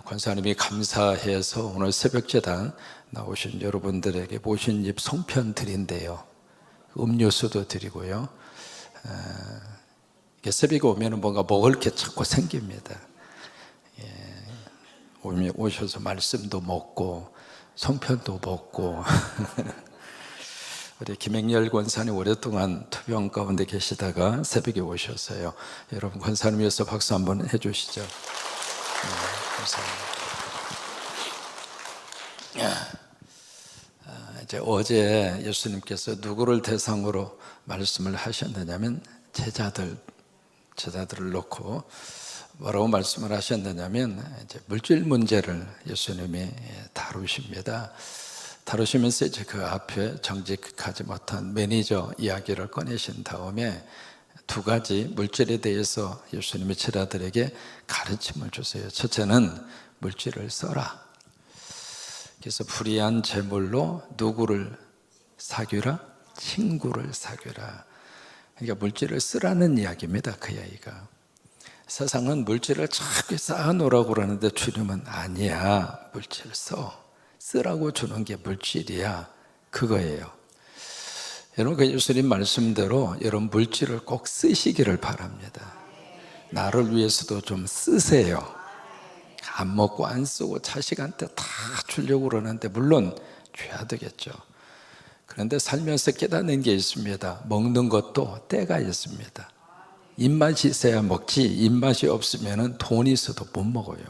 권사님이 감사해서 오늘 새벽제단 나오신 여러분들에게 모신잎 송편 드린대요. 음료수도 드리고요. 이게 새벽에 오면 뭔가 먹을 게 자꾸 생깁니다. 오셔서 말씀도 먹고 송편도 먹고 우리 김행렬 권사님 오랫동안 투병 가운데 계시다가 새벽에 오셨어요. 여러분 권사님 위해서 박수 한번 해주시죠. 감사합니다. 이제 어제 예수님께서 누구를 대상으로 말씀을 하셨느냐면 제자들을 놓고 뭐라고 말씀을 하셨느냐면 이제 물질 문제를 예수님이 다루십니다. 다루시면서 이제 그 앞에 정직하지 못한 매니저 이야기를 꺼내신 다음에 두 가지 물질에 대해서 예수님이 제자들에게 가르침을 주세요. 첫째는 물질을 써라. 그래서 불의한 재물로 누구를 사귀라? 친구를 사귀라. 그러니까 물질을 쓰라는 이야기입니다. 그 이야기가. 세상은 물질을 자꾸 쌓아놓으라고 그러는데 주님은 아니야. 물질 써. 쓰라고 주는 게 물질이야. 그거예요. 여러분 그 예수님 말씀대로 여러분 물질을 꼭 쓰시기를 바랍니다. 나를 위해서도 좀 쓰세요. 안 먹고 안 쓰고 자식한테 다 주려고 그러는데 물론 줘야 되겠죠. 그런데 살면서 깨닫는 게 있습니다. 먹는 것도 때가 있습니다. 입맛이 있어야 먹지 입맛이 없으면 돈이 있어도 못 먹어요.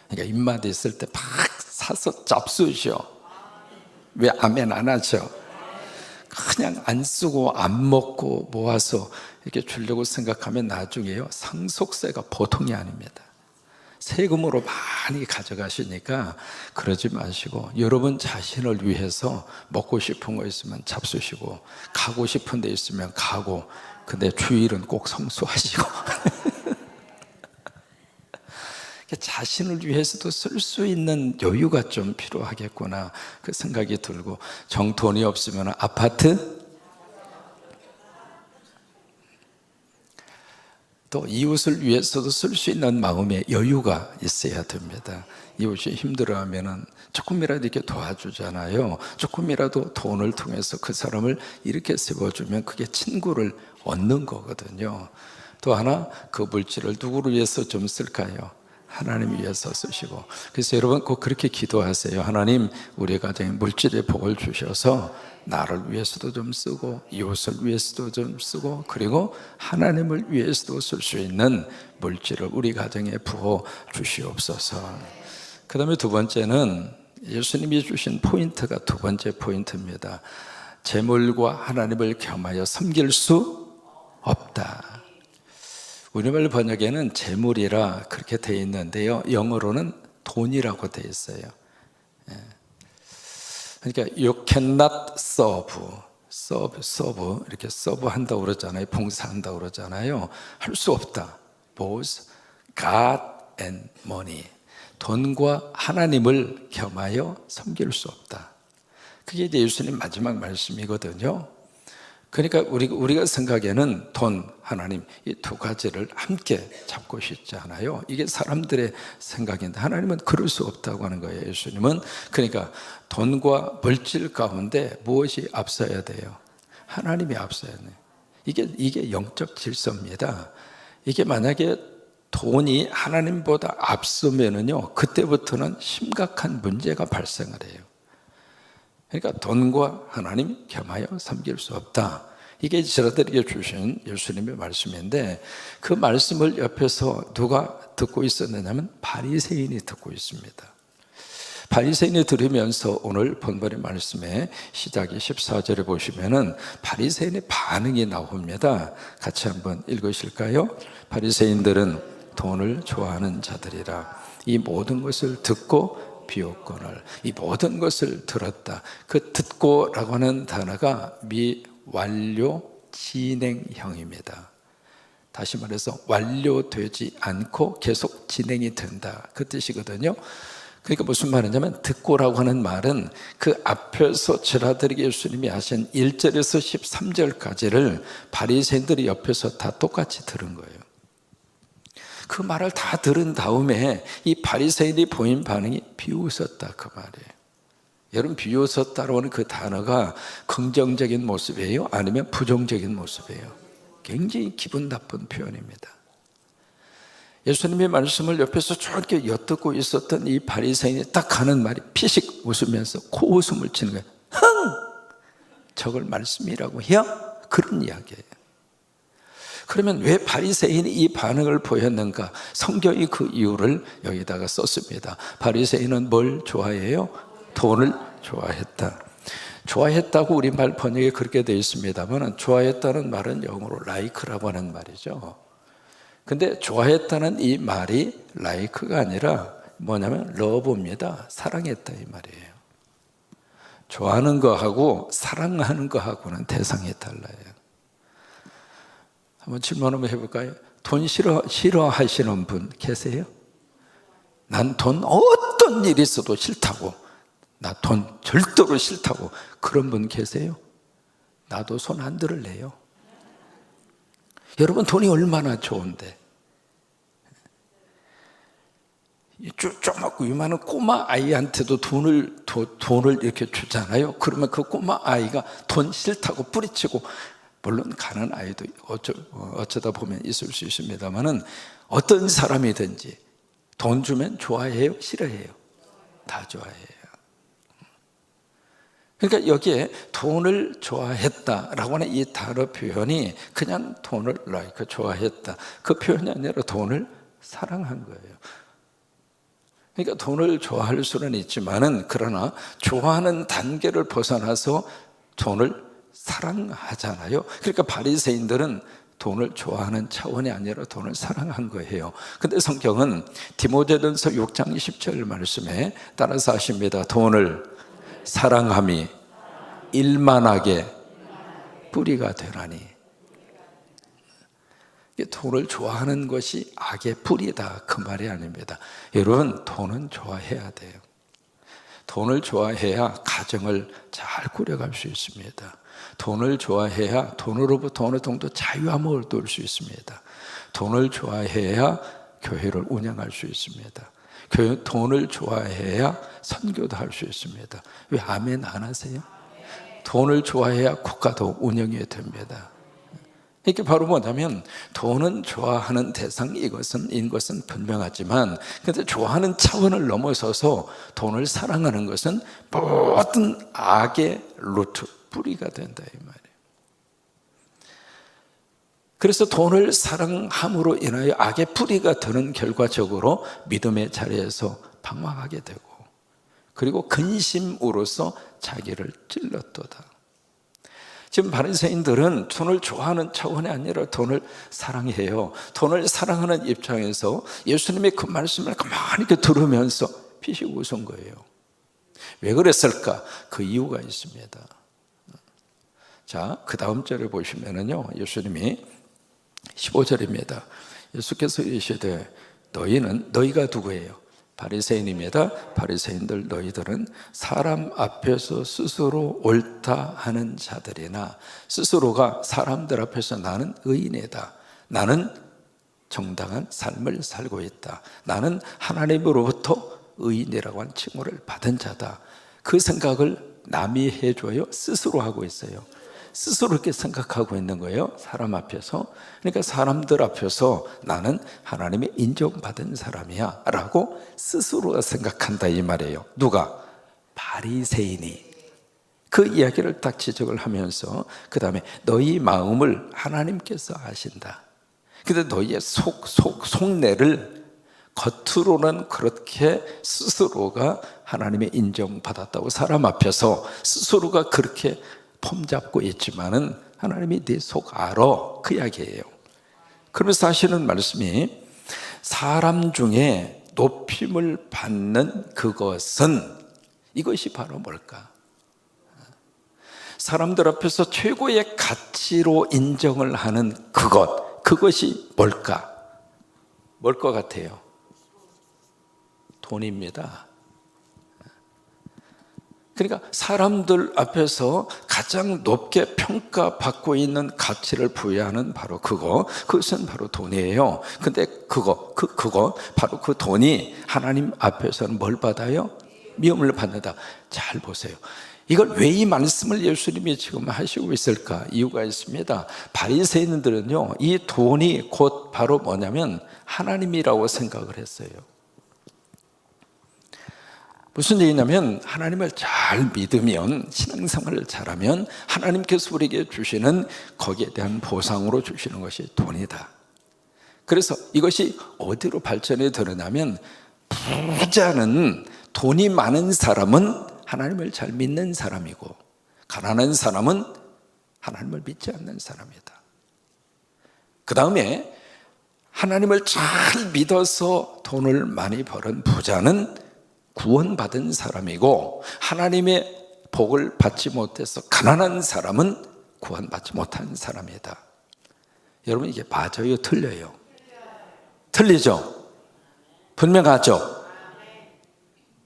그러니까 입맛이 있을 때 막 사서 잡수셔. 왜 아멘 안 하죠? 그냥 안 쓰고 안 먹고 모아서 이렇게 주려고 생각하면 나중에요 상속세가 보통이 아닙니다. 세금으로 많이 가져가시니까 그러지 마시고 여러분 자신을 위해서 먹고 싶은 거 있으면 잡수시고 가고 싶은 데 있으면 가고 근데 주일은 꼭 성수하시고 자신을 위해서도 쓸 수 있는 여유가 좀 필요하겠구나 그 생각이 들고 정돈이 없으면 아파트 또 이웃을 위해서도 쓸 수 있는 마음의 여유가 있어야 됩니다. 이웃이 힘들어하면 조금이라도 이렇게 도와주잖아요. 조금이라도 돈을 통해서 그 사람을 이렇게 세워주면 그게 친구를 얻는 거거든요. 또 하나 그 물질을 누구를 위해서 좀 쓸까요? 하나님 위해서 쓰시고 그래서 여러분 꼭 그렇게 기도하세요. 하나님 우리 가정에 물질의 복을 주셔서 나를 위해서도 좀 쓰고 이웃을 위해서도 좀 쓰고 그리고 하나님을 위해서도 쓸 수 있는 물질을 우리 가정에 부어 주시옵소서. 그 다음에 두 번째는 예수님이 주신 포인트가 두 번째 포인트입니다. 재물과 하나님을 겸하여 섬길 수 없다. 우리말 번역에는 재물이라 그렇게 되어 있는데요 영어로는 돈이라고 되어 있어요. 그러니까 you cannot serve 이렇게 serve 한다고 그러잖아요. 봉사한다고 그러잖아요. 할 수 없다. Both God and money. 돈과 하나님을 겸하여 섬길 수 없다. 그게 이제 예수님 마지막 말씀이거든요. 그러니까 우리가 생각에는 돈, 하나님 이 두 가지를 함께 잡고 싶지 않아요. 이게 사람들의 생각인데 하나님은 그럴 수 없다고 하는 거예요. 예수님은 그러니까 돈과 물질 가운데 무엇이 앞서야 돼요? 하나님이 앞서야 돼요. 이게 영적 질서입니다. 이게 만약에 돈이 하나님보다 앞서면은요 그때부터는 심각한 문제가 발생을 해요. 그러니까 돈과 하나님 겸하여 섬길 수 없다. 이게 제자들에게 주신 예수님의 말씀인데 그 말씀을 옆에서 누가 듣고 있었느냐면 바리새인이 듣고 있습니다. 바리새인이 들으면서 오늘 본문의 말씀의 시작이 14절에 보시면은 바리새인의 반응이 나옵니다. 같이 한번 읽으실까요? 바리새인들은 돈을 좋아하는 자들이라 이 모든 것을 듣고 비웃거늘 이 모든 것을 들었다. 그 듣고라고 하는 단어가 미완료 진행형입니다. 다시 말해서 완료되지 않고 계속 진행이 된다 그 뜻이거든요. 그러니까 무슨 말이냐면 듣고라고 하는 말은 그 앞에서 제자들에게 예수님이 하신 1절에서 13절까지를 바리새인들이 옆에서 다 똑같이 들은 거예요. 그 말을 다 들은 다음에 이 바리새인이 보인 반응이 비웃었다 그 말이에요. 여러분, 비웃었다라고 하는 그 단어가 긍정적인 모습이에요? 아니면 부정적인 모습이에요? 굉장히 기분 나쁜 표현입니다. 예수님의 말씀을 옆에서 저렇게 엿듣고 있었던 이 바리새인이 딱 하는 말이 피식 웃으면서 코웃음을 치는 거예요. 흥! 저걸 말씀이라고 해요? 그런 이야기예요. 그러면 왜 바리새인이 이 반응을 보였는가? 성경이 그 이유를 여기다가 썼습니다. 바리새인은 뭘 좋아해요? 돈을 좋아했다. 좋아했다고 우리말 번역에 그렇게 되어 있습니다만, 좋아했다는 말은 영어로 like라고 하는 말이죠. 근데 좋아했다는 이 말이 like가 아니라 뭐냐면 love입니다. 사랑했다 이 말이에요. 좋아하는 거하고 사랑하는 거하고는 대상이 달라요. 한번 질문 한번 해볼까요? 돈 싫어하시는 분 계세요? 난 돈 어떤 일이 있어도 싫다고, 나 돈 절대로 싫다고, 그런 분 계세요? 나도 손 안 들을래요. 여러분, 돈이 얼마나 좋은데, 조그맣고 이만한 꼬마 아이한테도 돈을 이렇게 주잖아요. 그러면 그 꼬마 아이가 돈 싫다고 뿌리치고, 물론 가난한 아이도 어쩌다 보면 있을 수 있습니다만은, 어떤 사람이든지 돈 주면 좋아해요? 싫어해요? 다 좋아해요. 그러니까 여기에 돈을 좋아했다라고 하는 이 단어 표현이 그냥 돈을 좋아했다, 그 표현이 아니라 돈을 사랑한 거예요. 그러니까 돈을 좋아할 수는 있지만은, 그러나 좋아하는 단계를 벗어나서 돈을 사랑하잖아요. 그러니까 바리새인들은 돈을 좋아하는 차원이 아니라 돈을 사랑한 거예요. 근데 성경은 디모데전서 6장 10절 말씀에 따라서 하십니다. 돈을 사랑함이 일만하게 뿌리가 되나니. 돈을 좋아하는 것이 악의 뿌리다 그 말이 아닙니다. 여러분, 돈은 좋아해야 돼요. 돈을 좋아해야 가정을 잘 꾸려갈 수 있습니다. 돈을 좋아해야 돈으로부터 어느 정도 자유함을 얻을 수 있습니다. 돈을 좋아해야 교회를 운영할 수 있습니다. 돈을 좋아해야 선교도 할 수 있습니다. 왜 아멘 안 하세요? 돈을 좋아해야 국가도 운영이 됩니다. 이게 바로 뭐냐면, 돈은 좋아하는 대상 인 것은 분명하지만, 근데 좋아하는 차원을 넘어서서 돈을 사랑하는 것은 모든 악의 루트, 뿌리가 된다 이 말이에요. 그래서 돈을 사랑함으로 인하여 악의 뿌리가 되는 결과적으로 믿음의 자리에서 방황하게 되고, 그리고 근심으로써 자기를 찔렀도다. 지금 바리새인들은 돈을 좋아하는 차원이 아니라 돈을 사랑해요. 돈을 사랑하는 입장에서 예수님의 그 말씀을 가만히 들으면서 피식 웃은 거예요. 왜 그랬을까? 그 이유가 있습니다. 자, 그 다음 절에 보시면은요, 예수님이 15절입니다. 예수께서 이르시되 너희가 누구예요? 바리새인입니다. 바리새인들, 너희들은 사람 앞에서 스스로 옳다 하는 자들이나, 스스로가 사람들 앞에서 나는 의인이다, 나는 정당한 삶을 살고 있다, 나는 하나님으로부터 의인이라고 한 칭호를 받은 자다, 그 생각을 남이 해줘요? 스스로 하고 있어요? 스스로 이렇게 생각하고 있는 거예요, 사람 앞에서. 그러니까 사람들 앞에서 나는 하나님의 인정받은 사람이야 라고 스스로 생각한다 이 말이에요. 누가? 바리새인이. 그 이야기를 딱 지적을 하면서 그 다음에 너희 마음을 하나님께서 아신다. 근데 너희의 속내를 겉으로는 그렇게 스스로가 하나님의 인정받았다고 사람 앞에서 스스로가 그렇게 폼 잡고 있지만은 하나님이 네 속 알아, 그 이야기예요. 그러면서 하시는 말씀이, 사람 중에 높임을 받는 그것은, 이것이 바로 뭘까? 사람들 앞에서 최고의 가치로 인정을 하는 그것이 뭘까? 뭘 것 같아요? 돈입니다. 그러니까 사람들 앞에서 가장 높게 평가받고 있는 가치를 부여하는 바로 그것은 바로 돈이에요. 근데 그거 바로 그 돈이 하나님 앞에서는 뭘 받아요? 미움을 받는다. 잘 보세요. 이걸 왜 이 말씀을 예수님이 지금 하시고 있을까? 이유가 있습니다. 바리새인들은요, 이 돈이 곧 바로 뭐냐면 하나님이라고 생각을 했어요. 무슨 얘기냐면 하나님을 잘 믿으면, 신앙생활을 잘하면 하나님께서 우리에게 주시는 거기에 대한 보상으로 주시는 것이 돈이다. 그래서 이것이 어디로 발전이 되느냐면, 부자는, 돈이 많은 사람은 하나님을 잘 믿는 사람이고, 가난한 사람은 하나님을 믿지 않는 사람이다. 그 다음에 하나님을 잘 믿어서 돈을 많이 버는 부자는 구원받은 사람이고, 하나님의 복을 받지 못해서 가난한 사람은 구원받지 못한 사람이다. 여러분, 이게 맞아요? 틀려요? 틀리죠? 분명하죠?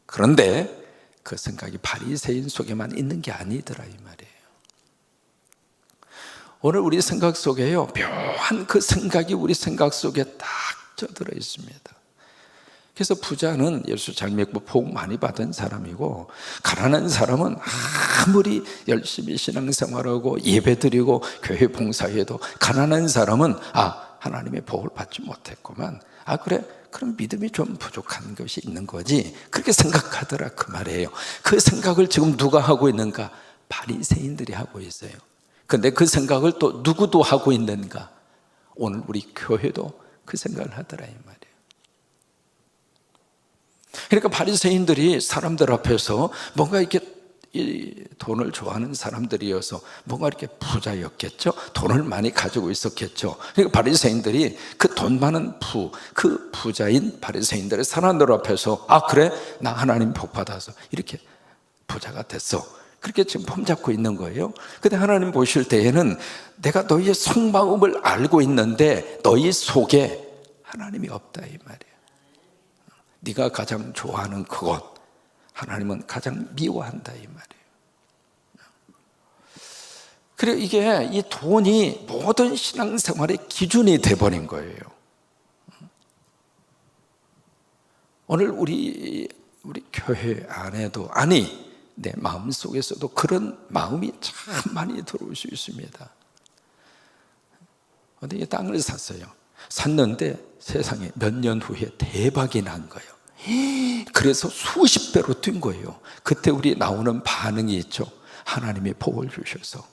그런데 그 생각이 바리새인 속에만 있는 게 아니더라, 이 말이에요. 오늘 우리 생각 속에요, 묘한 그 생각이 우리 생각 속에 딱 져들어 있습니다. 그래서 부자는 예수 잘 믿고 복 많이 받은 사람이고, 가난한 사람은 아무리 열심히 신앙생활하고 예배드리고 교회 봉사해도 가난한 사람은 하나님의 복을 받지 못했구만, 그래, 그럼 믿음이 좀 부족한 것이 있는 거지, 그렇게 생각하더라, 그 말이에요. 그 생각을 지금 누가 하고 있는가? 바리새인들이 하고 있어요. 근데 그 생각을 또 누구도 하고 있는가? 오늘 우리 교회도 그 생각을 하더라, 이 말이에요. 그러니까 바리새인들이 사람들 앞에서 뭔가 이렇게 돈을 좋아하는 사람들이어서 뭔가 이렇게 부자였겠죠. 돈을 많이 가지고 있었겠죠. 그러니까 바리새인들이 그 돈 많은 그 부자인 바리새인들의 사람들 앞에서 그래, 나 하나님 복 받아서 이렇게 부자가 됐어, 그렇게 지금 폼잡고 있는 거예요. 근데 하나님 보실 때에는 내가 너희의 속마음을 알고 있는데 너희 속에 하나님이 없다, 이 말이에요. 네가 가장 좋아하는 그것, 하나님은 가장 미워한다, 이 말이에요. 그리고 이게, 이 돈이 모든 신앙생활의 기준이 돼버린 거예요. 오늘 우리 교회 안에도, 내 마음속에서도 그런 마음이 참 많이 들어올 수 있습니다. 근데 이 땅을 샀어요. 샀는데 세상에 몇 년 후에 대박이 난 거예요. 그래서 수십 배로 뛴 거예요. 그때 우리 나오는 반응이 있죠. 하나님이 복을 주셔서.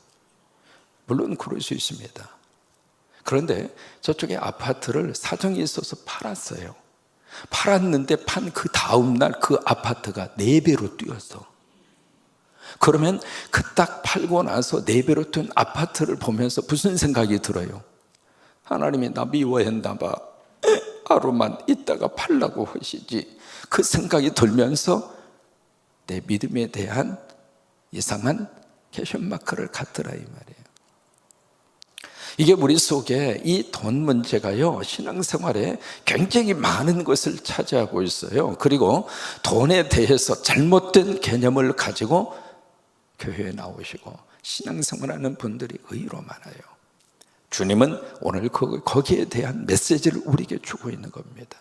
물론 그럴 수 있습니다. 그런데 저쪽에 아파트를 사정이 있어서 팔았어요. 팔았는데 판 그 다음 날 그 아파트가 4배로 뛰었어. 그러면 그 딱 팔고 나서 4배로 뛴 아파트를 보면서 무슨 생각이 들어요? 하나님이 나 미워했나 봐. 하루만 있다가 팔라고 하시지. 그 생각이 들면서 내 믿음에 대한 이상한 캐션마크를 갖더라, 이 말이에요. 이게 우리 속에 이 돈 문제가요, 신앙생활에 굉장히 많은 것을 차지하고 있어요. 그리고 돈에 대해서 잘못된 개념을 가지고 교회에 나오시고 신앙생활하는 분들이 의외로 많아요. 주님은 오늘 거기에 대한 메시지를 우리에게 주고 있는 겁니다.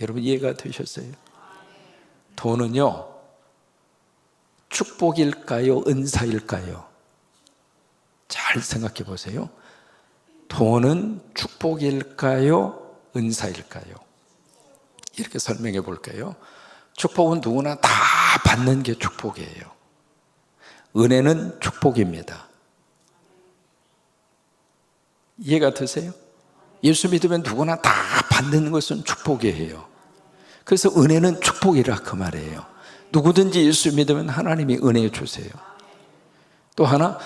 여러분, 이해가 되셨어요? 돈은요, 축복일까요? 은사일까요? 잘 생각해 보세요. 돈은 축복일까요? 은사일까요? 이렇게 설명해 볼까요? 축복은 누구나 다 받는 게 축복이에요. 은혜는 축복입니다. 이해가 되세요? 예수 믿으면 누구나 다 받는 것은 축복이에요. 그래서 은혜는 축복이라 그 말이에요. 누구든지 예수 믿으면 하나님이 은혜 주세요. 또 하나,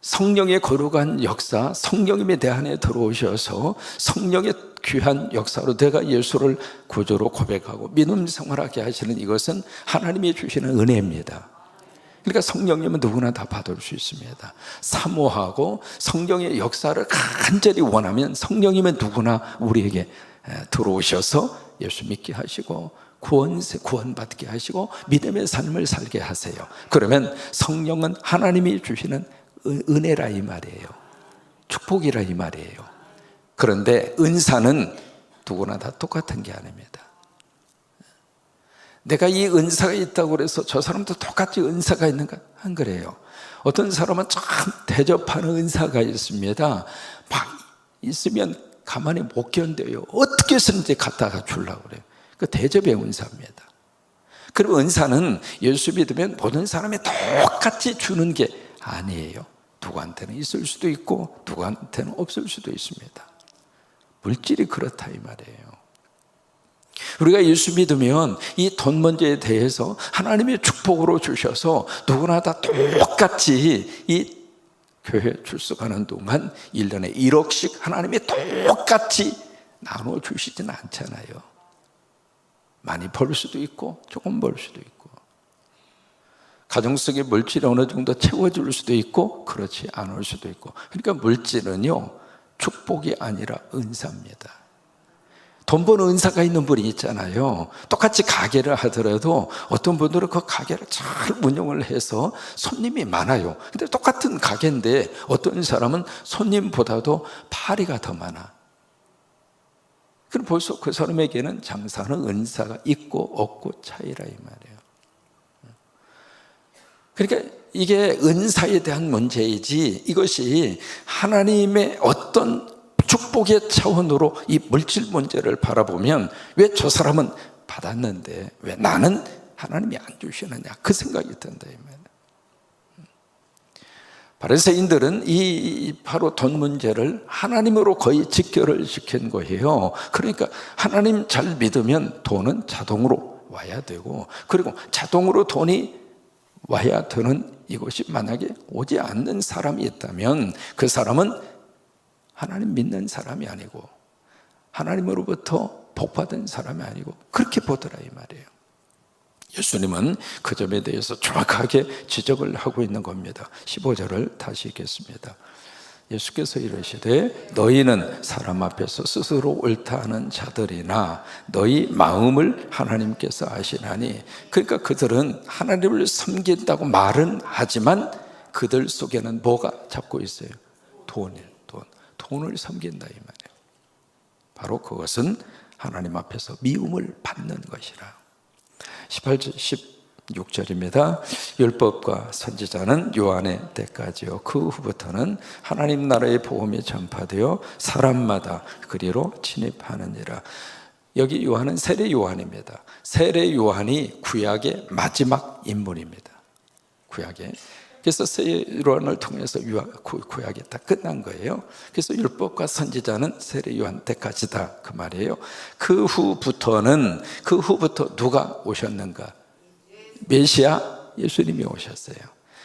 성령의 거룩한 역사, 성령님이 내 안에 들어오셔서 성령의 귀한 역사로 내가 예수를 구주로 고백하고 믿음 생활하게 하시는 이것은 하나님이 주시는 은혜입니다. 그러니까 성령님은 누구나 다 받을 수 있습니다. 사모하고 성령의 역사를 간절히 원하면 성령님은 누구나 우리에게 들어오셔서 예수 믿게 하시고 구원받게 하시고 믿음의 삶을 살게 하세요. 그러면 성령은 하나님이 주시는 은혜라 이 말이에요. 축복이라 이 말이에요. 그런데 은사는 누구나 다 똑같은 게 아닙니다. 내가 이 은사가 있다고 해서 저 사람도 똑같이 은사가 있는가? 안 그래요. 어떤 사람은 참 대접하는 은사가 있습니다. 막 있으면 가만히 못 견뎌요. 어떻게 해서든지 갖다가 주려고 그래요. 그 대접의 은사입니다. 그럼 은사는 예수 믿으면 모든 사람이 똑같이 주는 게 아니에요. 누구한테는 있을 수도 있고 누구한테는 없을 수도 있습니다. 물질이 그렇다 이 말이에요. 우리가 예수 믿으면 이 돈 문제에 대해서 하나님의 축복으로 주셔서 누구나 다 똑같이 이 교회 출석하는 동안 1년에 1억씩 하나님이 똑같이 나눠 주시지는 않잖아요. 많이 벌 수도 있고 조금 벌 수도 있고, 가정 속의 물질이 어느 정도 채워줄 수도 있고 그렇지 않을 수도 있고. 그러니까 물질은요 축복이 아니라 은사입니다. 돈 버는 은사가 있는 분이 있잖아요. 똑같이 가게를 하더라도 어떤 분들은 그 가게를 잘 운영을 해서 손님이 많아요. 근데 똑같은 가게인데 어떤 사람은 손님보다도 파리가 더 많아. 그럼 벌써 그 사람에게는 장사는 은사가 있고 없고 차이라 이 말이에요. 그러니까 이게 은사에 대한 문제이지 이것이 하나님의 어떤 축복의 차원으로 이 물질 문제를 바라보면 왜 저 사람은 받았는데 왜 나는 하나님이 안 주시느냐 그 생각이 든다 이 말이에요. 바리새인들은 이 바로 돈 문제를 하나님으로 거의 직결을 시킨 거예요. 그러니까 하나님 잘 믿으면 돈은 자동으로 와야 되고, 그리고 자동으로 돈이 와야 되는 이것이 만약에 오지 않는 사람이 있다면 그 사람은 하나님 믿는 사람이 아니고 하나님으로부터 복받은 사람이 아니고 그렇게 보더라 이 말이에요. 예수님은 그 점에 대해서 정확하게 지적을 하고 있는 겁니다. 15절을 다시 읽겠습니다. 예수께서 이르시되 너희는 사람 앞에서 스스로 옳다 하는 자들이나 너희 마음을 하나님께서 아시나니. 그러니까 그들은 하나님을 섬긴다고 말은 하지만 그들 속에는 뭐가 잡고 있어요? 돈을 섬긴다 이 말이에요. 바로 그것은 하나님 앞에서 미움을 받는 것이라. 18절 16절입니다. 율법과 선지자는 요한의 때까지요 그 후부터는 하나님 나라의 복음이 전파되어 사람마다 그리로 진입하느니라. 여기 요한은 세례 요한입니다. 세례 요한이 구약의 마지막 인물입니다. 구약의. 그래서 세례 요한을 통해서 구약이 다 끝난 거예요. 그래서 율법과 선지자는 세례 요한 때까지다 그 말이에요. 그 후부터 누가 오셨는가? 메시아 예수님이 오셨어요.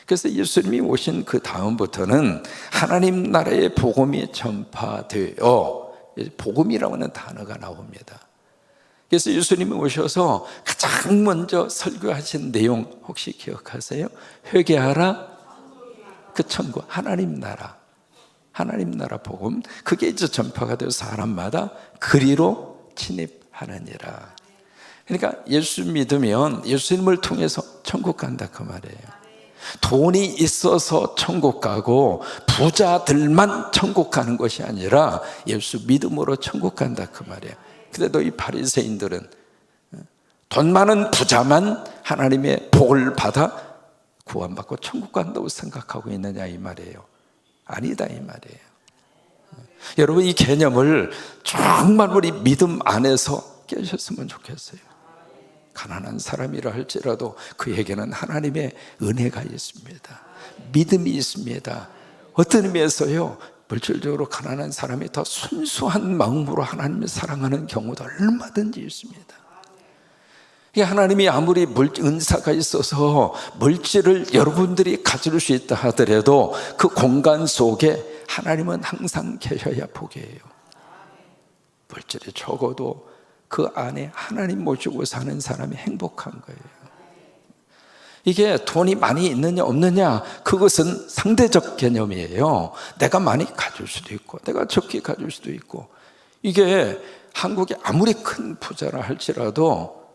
그래서 예수님이 오신 그 다음부터는 하나님 나라의 복음이 전파되어, 복음이라고 하는 단어가 나옵니다. 그래서 예수님이 오셔서 가장 먼저 설교하신 내용 혹시 기억하세요? 회개하라, 그 천국, 하나님 나라 복음, 그게 이제 전파가 되어 사람마다 그리로 진입하느니라. 그러니까 예수 믿으면 예수님을 통해서 천국 간다 그 말이에요. 돈이 있어서 천국 가고 부자들만 천국 가는 것이 아니라 예수 믿음으로 천국 간다 그 말이에요. 근데 이 바리새인들은 돈 많은 부자만 하나님의 복을 받아 구원받고 천국 간다고 생각하고 있느냐 이 말이에요. 아니다 이 말이에요. 여러분 이 개념을 정말 우리 믿음 안에서 깨셨으면 좋겠어요. 가난한 사람이라 할지라도 그에게는 하나님의 은혜가 있습니다. 믿음이 있습니다. 어떤 의미에서요, 물질적으로 가난한 사람이 더 순수한 마음으로 하나님을 사랑하는 경우도 얼마든지 있습니다. 하나님이 아무리 은사가 있어서 물질을 여러분들이 가질 수 있다 하더라도 그 공간 속에 하나님은 항상 계셔야 복이에요. 물질이 적어도 그 안에 하나님 모시고 사는 사람이 행복한 거예요. 이게 돈이 많이 있느냐 없느냐 그것은 상대적 개념이에요. 내가 많이 가질 수도 있고 내가 적게 가질 수도 있고, 이게 한국이 아무리 큰 부자라 할지라도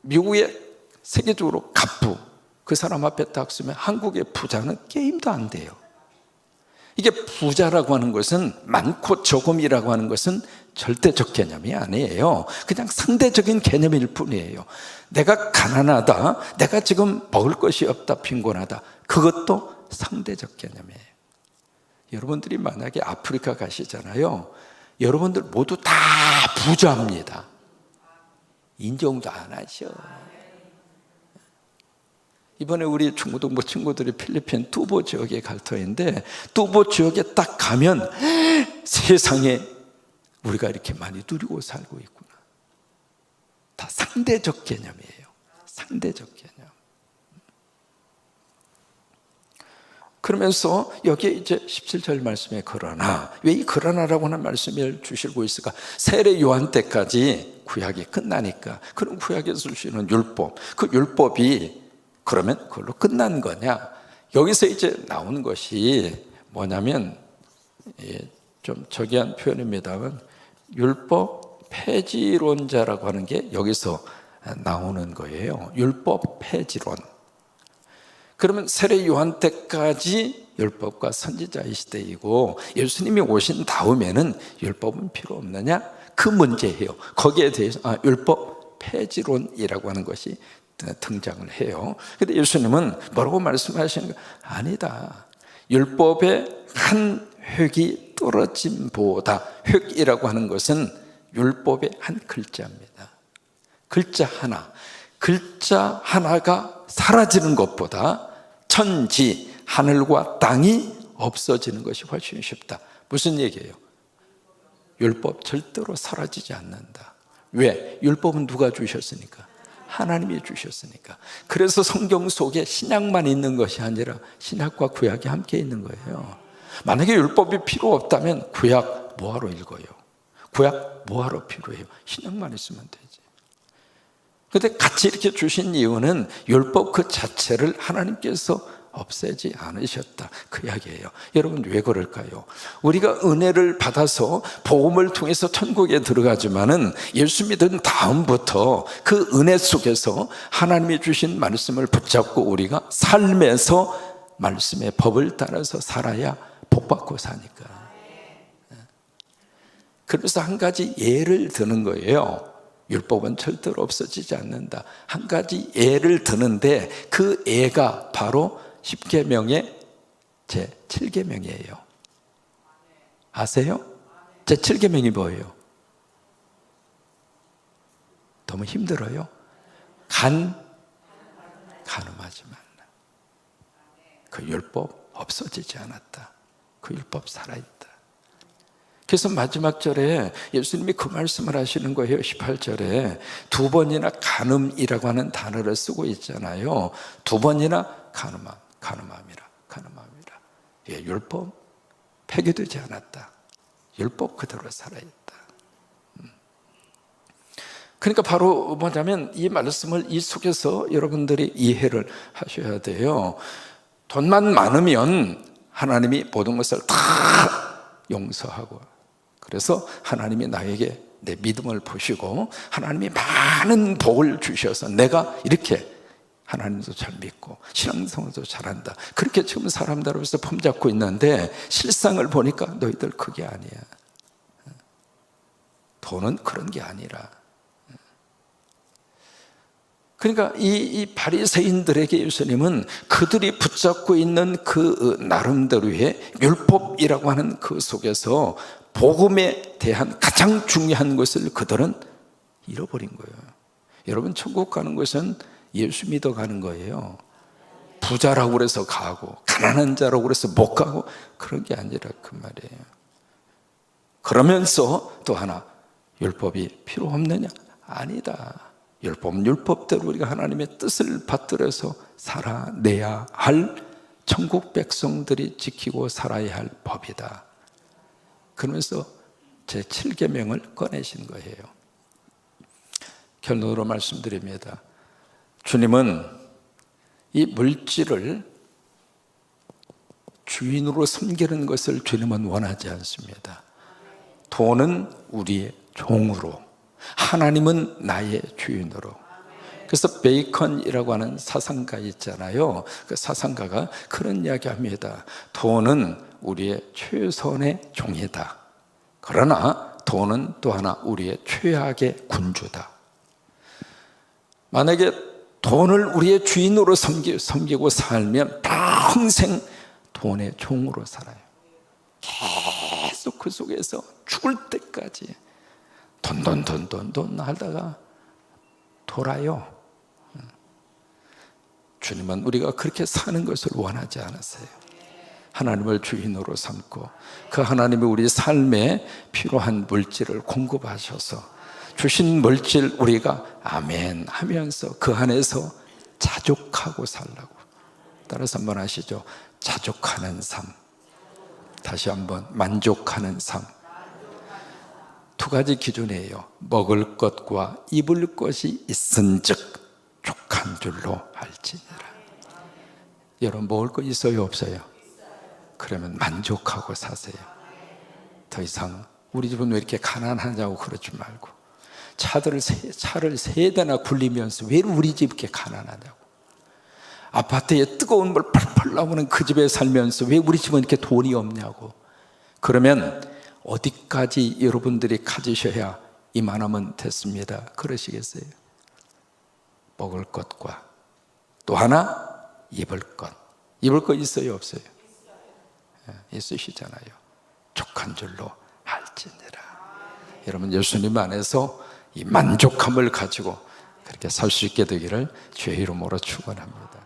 미국의 세계적으로 갑부 그 사람 앞에 딱 서면 한국의 부자는 게임도 안 돼요. 이게 부자라고 하는 것은 많고 적음이라고 하는 것은 절대적 개념이 아니에요. 그냥 상대적인 개념일 뿐이에요. 내가 가난하다, 내가 지금 먹을 것이 없다, 빈곤하다, 그것도 상대적 개념이에요. 여러분들이 만약에 아프리카 가시잖아요. 여러분들 모두 다 부자입니다. 인정도 안 하셔. 이번에 우리 중고등부 친구들이 필리핀 뚜보 지역에 갈 터인데, 뚜보 지역에 딱 가면 세상에 우리가 이렇게 많이 누리고 살고 있구나. 다 상대적 개념이에요. 상대적 개념. 그러면서 여기에 이제 17절 말씀에 그러나, 왜 이 그러나라고 하는 말씀을 주시고 있을까? 세례 요한 때까지 구약이 끝나니까, 그럼 구약에서 주시는 율법, 그 율법이 그러면 그걸로 끝난 거냐? 여기서 이제 나오는 것이 뭐냐면, 좀 저기한 표현입니다만, 율법 폐지론자라고 하는 게 여기서 나오는 거예요. 율법 폐지론. 그러면 세례 요한 때까지 율법과 선지자의 시대이고, 예수님이 오신 다음에는 율법은 필요 없느냐? 그 문제예요. 거기에 대해서 율법 폐지론이라고 하는 것이 등장을 해요. 그런데 예수님은 뭐라고 말씀하시는 거? 아니다. 율법의 한 획이 떨어짐보다, 획이라고 하는 것은 율법의 한 글자입니다. 글자 하나가 사라지는 것보다 천지, 하늘과 땅이 없어지는 것이 훨씬 쉽다. 무슨 얘기예요? 율법 절대로 사라지지 않는다. 왜? 율법은 누가 주셨으니까? 하나님이 주셨으니까. 그래서 성경 속에 신약만 있는 것이 아니라 신약과 구약이 함께 있는 거예요. 만약에 율법이 필요 없다면 구약 뭐하러 읽어요? 구약 뭐하러 필요해요? 신약만 있으면 되지. 그런데 같이 이렇게 주신 이유는 율법 그 자체를 하나님께서 없애지 않으셨다, 그 이야기예요. 여러분, 왜 그럴까요? 우리가 은혜를 받아서 복음을 통해서 천국에 들어가지만은 예수 믿은 다음부터 그 은혜 속에서 하나님이 주신 말씀을 붙잡고 우리가 삶에서 말씀의 법을 따라서 살아야 복받고 사니까. 그래서 한 가지 예를 드는 거예요. 율법은 절대로 없어지지 않는다. 한 가지 예를 드는데, 그 예가 바로 10계명의 제 7계명이에요. 아세요? 제 7계명이 뭐예요? 너무 힘들어요? 가늠하지 말라. 그 율법 없어지지 않았다. 그 율법 살아있다. 그래서 마지막 절에 예수님이 그 말씀을 하시는 거예요. 18절에 두 번이나 간음이라고 하는 단어를 쓰고 있잖아요. 두 번이나 간음함이라. 예, 율법 폐기되지 않았다. 율법 그대로 살아있다. 그러니까 바로 뭐냐면 이 말씀을 이 속에서 여러분들이 이해를 하셔야 돼요. 돈만 많으면 하나님이 모든 것을 다 용서하고, 그래서 하나님이 나에게 내 믿음을 보시고 하나님이 많은 복을 주셔서 내가 이렇게 하나님도 잘 믿고 신앙생활도 잘한다, 그렇게 지금 사람들 앞에서 폼잡고 있는데 실상을 보니까 너희들 그게 아니야. 돈은 그런 게 아니라. 그러니까 이 바리새인들에게 예수님은 그들이 붙잡고 있는 그 나름대로의 율법이라고 하는 그 속에서 복음에 대한 가장 중요한 것을 그들은 잃어버린 거예요. 여러분, 천국 가는 것은 예수 믿어 가는 거예요. 부자라고 그래서 가고 가난한 자라고 그래서 못 가고 그런 게 아니라 그 말이에요. 그러면서 또 하나, 율법이 필요 없느냐? 아니다. 율법은 율법대로 우리가 하나님의 뜻을 받들어서 살아내야 할, 천국 백성들이 지키고 살아야 할 법이다. 그러면서 제 7계명을 꺼내신 거예요. 결론으로 말씀드립니다. 주님은 이 물질을 주인으로 섬기는 것을 주님은 원하지 않습니다. 돈은 우리의 종으로, 하나님은 나의 주인으로. 그래서 베이컨이라고 하는 사상가 있잖아요. 그 사상가가 그런 이야기합니다. 돈은 우리의 최선의 종이다. 그러나 돈은 또 하나 우리의 최악의 군주다. 만약에 돈을 우리의 주인으로 섬기고 살면 평생 돈의 종으로 살아요. 계속 그 속에서 죽을 때까지 돈 하다가 돌아요. 주님은 우리가 그렇게 사는 것을 원하지 않았어요. 하나님을 주인으로 삼고 그 하나님이 우리 삶에 필요한 물질을 공급하셔서 주신 물질 우리가 아멘 하면서 그 안에서 자족하고 살라고. 따라서 한번 하시죠. 자족하는 삶. 다시 한번 만족하는 삶. 두 가지 기준이에요. 먹을 것과 입을 것이 있은즉 족한 줄로 알지니라. 여러분 먹을 거 있어요 없어요? 그러면 만족하고 사세요. 더 이상 우리 집은 왜 이렇게 가난하냐고 그러지 말고, 차를 세 대나 굴리면서 왜 우리 집 이렇게 가난하냐고, 아파트에 뜨거운 물 펄펄 나오는 그 집에 살면서 왜 우리 집은 이렇게 돈이 없냐고. 그러면 어디까지 여러분들이 가지셔야 이만하면 됐습니다 그러시겠어요? 먹을 것과 또 하나 입을 것. 입을 것 있어요 없어요? 있으시잖아요. 족한 줄로 알지니라. 여러분 예수님 안에서 이 만족함을 가지고 그렇게 살 수 있게 되기를 주의 이름으로 축원합니다.